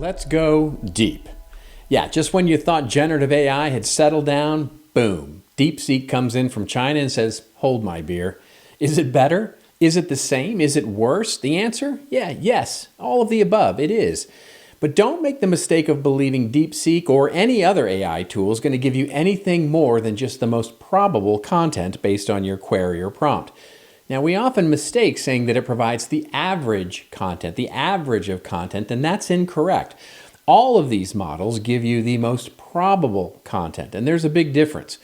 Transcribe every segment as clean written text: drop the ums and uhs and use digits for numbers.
Let's go deep. Yeah, just when you thought generative AI had settled down, boom, DeepSeek comes in from China and says, hold my beer. Is it better? Is it the same? Is it worse? The answer? Yeah, yes, all of the above, it is. But don't make the mistake of believing DeepSeek or any other AI tool is going to give you anything more than just the most probable content based on your query or prompt. Now, we often mistake saying that it provides the average content, the average of content, and that's incorrect. All of these models give you the most probable content, and there's a big difference.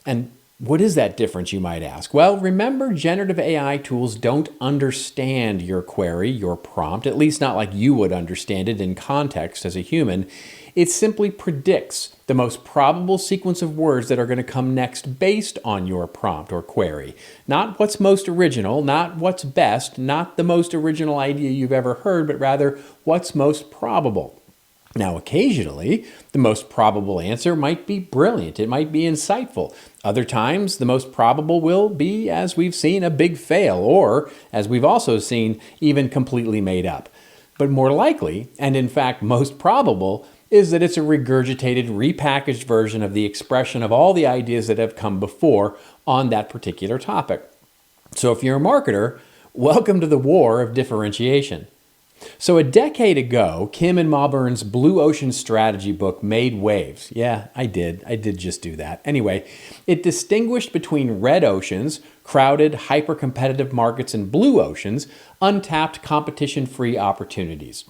And what is that difference, you might ask? Well, remember, generative AI tools don't understand your query, your prompt, at least not like you would understand it in context as a human. It simply predicts the most probable sequence of words that are going to come next based on your prompt or query. Not what's most original, not what's best, not the most original idea you've ever heard, but rather what's most probable. Now, occasionally, the most probable answer might be brilliant. It might be insightful. Other times, the most probable will be, as we've seen, a big fail, or, as we've also seen, even completely made up. But more likely, and in fact most probable, is that it's a regurgitated, repackaged version of the expression of all the ideas that have come before on that particular topic. So if you're a marketer, welcome to the war of differentiation. So a decade ago, Kim and Mauburn's Blue Ocean Strategy book made waves. Yeah, I did just do that. Anyway, it distinguished between red oceans, crowded, hyper-competitive markets, and blue oceans, untapped, competition-free opportunities.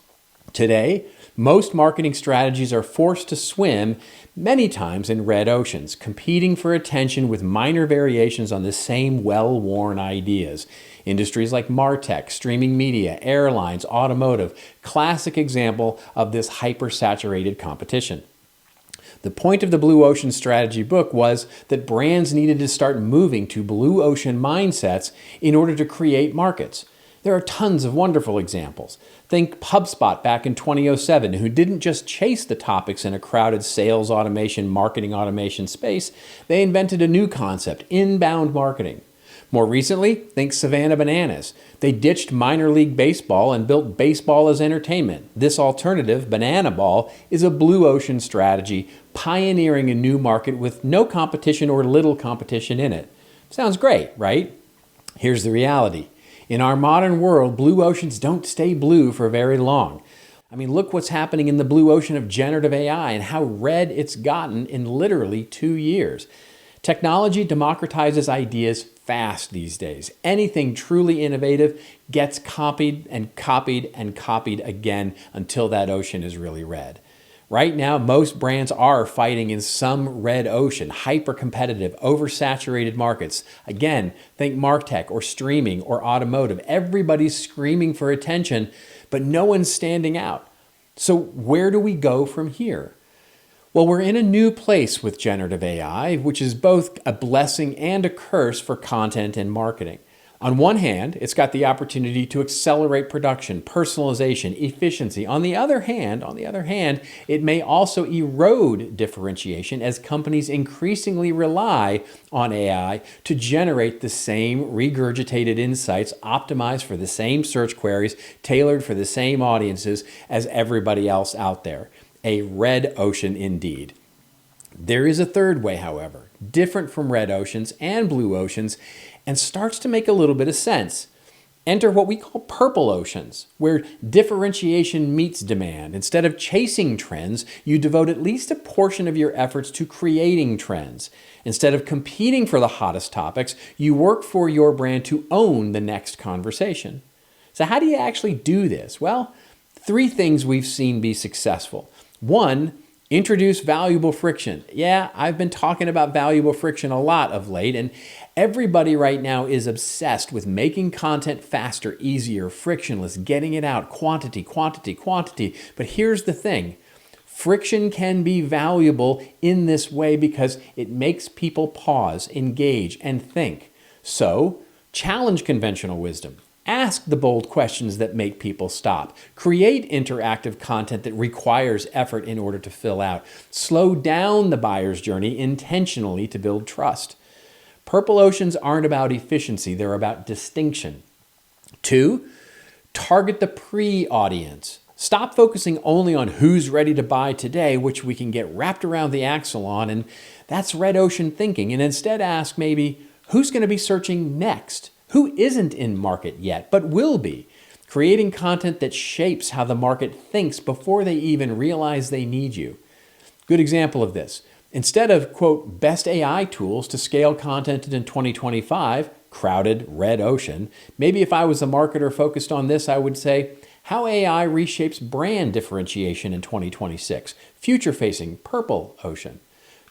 Today, most marketing strategies are forced to swim many times in red oceans, competing for attention with minor variations on the same well-worn ideas. Industries like MarTech, streaming media, airlines, automotive, classic example of this hyper-saturated competition. The point of the Blue Ocean Strategy book was that brands needed to start moving to blue ocean mindsets in order to create markets. There are tons of wonderful examples. Think HubSpot back in 2007, who didn't just chase the topics in a crowded sales automation, marketing automation space. They invented a new concept, inbound marketing. More recently, think Savannah Bananas. They ditched minor league baseball and built baseball as entertainment. This alternative, Banana Ball, is a blue ocean strategy, pioneering a new market with no competition or little competition in it. Sounds great, right? Here's the reality. In our modern world, blue oceans don't stay blue for very long. I mean, look what's happening in the blue ocean of generative AI and how red it's gotten in literally 2 years. Technology democratizes ideas fast these days. Anything truly innovative gets copied and copied and copied again until that ocean is really red. Right now, most brands are fighting in some red ocean, hyper-competitive, oversaturated markets. Again, think MarTech or streaming or automotive. Everybody's screaming for attention, but no one's standing out. So where do we go from here? Well, we're in a new place with generative AI, which is both a blessing and a curse for content and marketing. On one hand, it's got the opportunity to accelerate production, personalization, efficiency. On the other hand, it may also erode differentiation as companies increasingly rely on AI to generate the same regurgitated insights optimized for the same search queries, tailored for the same audiences as everybody else out there. A red ocean indeed. There is a third way, however, different from red oceans and blue oceans, and starts to make a little bit of sense. Enter what we call purple oceans, where differentiation meets demand. Instead of chasing trends, you devote at least a portion of your efforts to creating trends. Instead of competing for the hottest topics, you work for your brand to own the next conversation. So how do you actually do this? Well, 3 things we've seen be successful. 1, introduce valuable friction. Yeah, I've been talking about valuable friction a lot of late, and everybody right now is obsessed with making content faster, easier, frictionless, getting it out, quantity, quantity, quantity. But here's the thing. Friction can be valuable in this way because it makes people pause, engage, and think. So, challenge conventional wisdom. Ask the bold questions that make people stop. Create interactive content that requires effort in order to fill out. Slow down the buyer's journey intentionally to build trust. Purple oceans aren't about efficiency, they're about distinction. 2, target the pre-audience. Stop focusing only on who's ready to buy today, which we can get wrapped around the axle on, and that's red ocean thinking, and instead ask maybe, who's going to be searching next? Who isn't in market yet, but will be? Creating content that shapes how the market thinks before they even realize they need you. Good example of this. Instead of, quote, best AI tools to scale content in 2025, crowded red ocean, maybe if I was a marketer focused on this, I would say, how AI reshapes brand differentiation in 2026, future-facing purple ocean.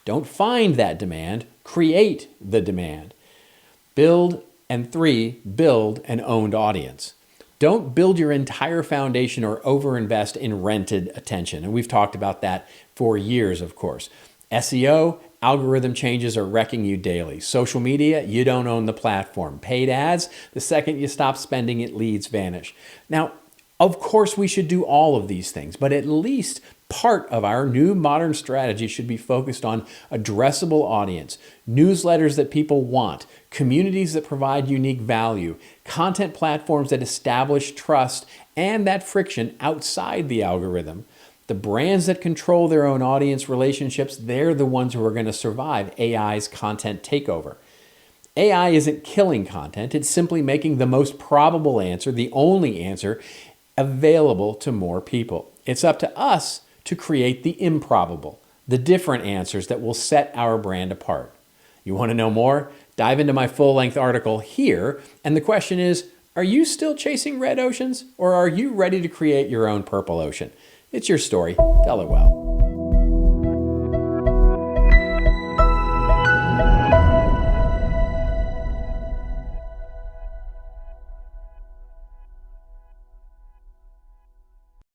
Don't find that demand, create the demand. Build an owned audience. Don't build your entire foundation or overinvest in rented attention. And we've talked about that for years, of course. SEO, algorithm changes are wrecking you daily. Social media, you don't own the platform. Paid ads, the second you stop spending it, leads vanish. Now, of course, we should do all of these things, but at least part of our new modern strategy should be focused on addressable audience, newsletters that people want, communities that provide unique value, content platforms that establish trust and that friction outside the algorithm. The brands that control their own audience relationships, they're the ones who are going to survive AI's content takeover. AI isn't killing content, it's simply making the most probable answer, the only answer, available to more people. It's up to us to create the improbable, the different answers that will set our brand apart. You want to know more? Dive into my full-length article here, and the question is, are you still chasing red oceans, or are you ready to create your own purple ocean? It's your story. Tell it well.